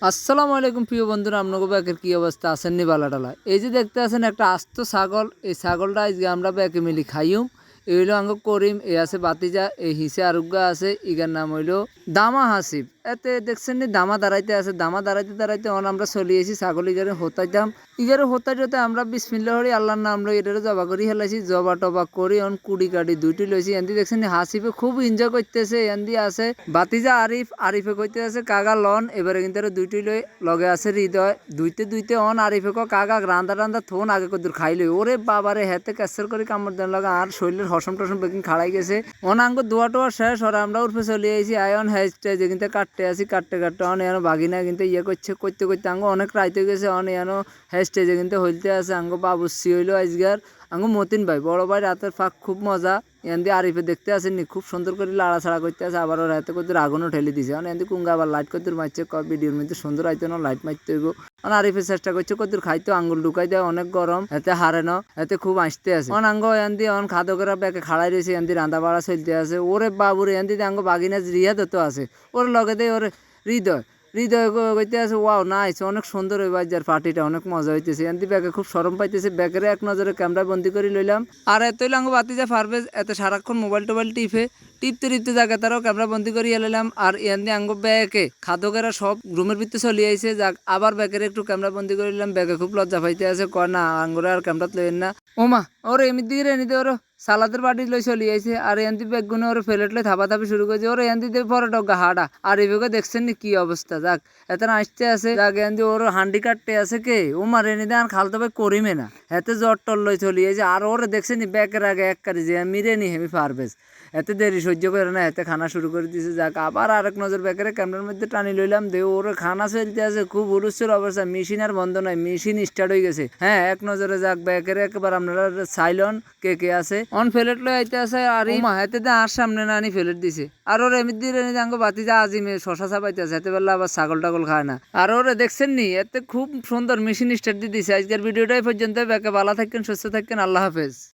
আসসালামু আলাইকুম প্রিয় বন্ধুরা, আপনাকে ব্যাকের কী অবস্থা আছেন নি বালা টালা। এই যে দেখতে আছেন একটা আস্ত ছাগল, এই ছাগলটা আজকে আমরা ব্যাকে মিলি খাইম। এই হইলো আঙ্গ করিম, এ আছে বাতিজা, এই হিসে আরোগ্য আছে, ইগার নাম হইলো দামা হাসিব। এতে দেখছেন নি দামা দাঁড়াইতে আছে, দামা দাঁড়াইতে দাঁড়াইতে অন আমরা চলিয়েছি ছাগল ইগারে হতাইতাম। ইগারে হতাইতে আমরা বিসমিল্লাহ হরি আল্লাহর নাম লই এটারে জবা করি হেলাইছি, জবা টবা করি অন কুড়ি কাটি দুইটি লইছি। এন্দি দেখছেন নি হাসিবে খুব এনজয় করতেছে। এন্দি আছে বাতিজা আরিফ, আরিফে কইতে আছে কাগা লন, এবারে কিন্তু দুইটি লই লগে আছে হৃদয়। দুইতে দুইতে অন আরিফে কাগা রান্দা রান্দা থোন আগে কদুর খাইলে ওরে বাবারে হেতে ক্যাসের করে কামড় দেন লাগা আর শরীরের হসম টসম বেকিং খাড়াই গেছে। অনাঙ্গ দোয়া টোয়া শেষ ওরা আমরা উঠে চলে আইছি আয়ন হেজটে যে কিন্তু কাটতে আসি কাটতে কাটতে অন এনো বাগিনা কিন্তু ইয়ে করছে করতে করতে আঙ্গ অনেক রাইতে গেছে। অন এনো হেজটে যে কিন্তু হইতে আছে আঙ্গ বাবুসি হইলো আজগার আঙ্গ মতিন ভাই বড় ভাই রাতের ফাঁক খুব মজা। এন্দি আরিফে দেখতে আসেননি খুব সুন্দর করে লাড়াছাড়া করতে আছে, আবার ওর হাতে করতে আগুনও ঠেলে দিছে। মানে এন্দি কুঙ্গা আবার লাইট করতে মারছে ভিডিওর মধ্যে সুন্দর আইতো না লাইট মারতে হইব। মানে আরিফের চেষ্টা করছে কদ্দুর খাইতো আঙ্গুল ঢুকাই দেয় অনেক গরম এতে হারে ন এতে খুব আসতে আছে। অন আঙ্গ এন্দি অন খাদকেরা ব্যাকে খাড়াই রয়েছে, এন্দি রান্দা বাড়া চলতে আছে। ওরে বাবুরে এন্দি আঙ্গ বাগিনা রিয়া তো আছে ওর লগে দেয় ওর হৃদয় হৃদয় কইতে আছে ওয়াও নাইস অনেক সুন্দর ওই বাজার পার্টিটা অনেক মজা হইতেছে। এন্দি ব্যাগে খুব শরম পাইতেছে, ব্যাগের এক নজরে ক্যামেরা বন্দি করে লইলাম। আর এতই লাঙ্গ বাতি যা পারভেজ এত সারাক্ষণ মোবাইল টোবাইল টিপে টিপতে টিপতে জায়গা তারও ক্যামেরা বন্দি করে এলাম। আর এন্দি আঙ্গ ব্যাগে খাদকেরা সব রুমের ভিতরে চলে আইছে, যাক আবার ব্যাগের একটু ক্যামেরা বন্দি করে নিলাম। ব্যাগে খুব লজ্জা পাইতে আছে, কয় না আঙ্গুরে আর ক্যামেরা লইন না। ওমা ওর এমনি দিকে এনে ওর সালাদের বাটি লই চলে আইছে। আর এন্দি ব্যাগগুলো ওর ফেলেট লই থাপা থাপি শুরু করেছে। ওর এন্দি দিয়ে পরে টগা হাডা আর এভাবে দেখছেন নি কি অবস্থা। যাক এত আসতে আছে, যাক এন্দি ওর হান্ডি কাটতে আছে কে ও মারে এনে দেন খালতো ভাই করিমে না এতে জ্বর টল লই চলে আইছে। আর ওরে দেখছেন নি ব্যাগের আগে এক কারি যে মিরে নি হেমি পারবেজ এতে দেরি সহ্য করে না এতে খানা শুরু করে দিয়েছে। যাক আবার আরেক নজর ব্যাগের ক্যামেরার মধ্যে টানি লইলাম দে ওর খানা চলতে আছে খুব হুলুস্থুল অবস্থা। মেশিন আর বন্ধ নয়, মেশিন স্টার্ট হয়ে গেছে। হ্যাঁ এক নজরে যাক ব্যাগের একবার আপনারা চাইলন কে কে আছে অন ফেলেট লই আইতে আছে। আর মা হাতে দে আর সামনে না আনি ফেলেট দিছে। আর ওর এমনি দিয়ে আঙ্গ বাতি যা আজিমে শশা চাপাইতে আছে, এতে বেলা আবার ছাগল টাগল খায় না। আর ওরে দেখছেন নি এতে খুব সুন্দর মেশিন স্টার্ট দিয়ে দিছে। আজকের ভিডিওটাই পর্যন্ত ব্যাকে ভালো থাকেন সুস্থ থাকেন, আল্লাহ হাফেজ।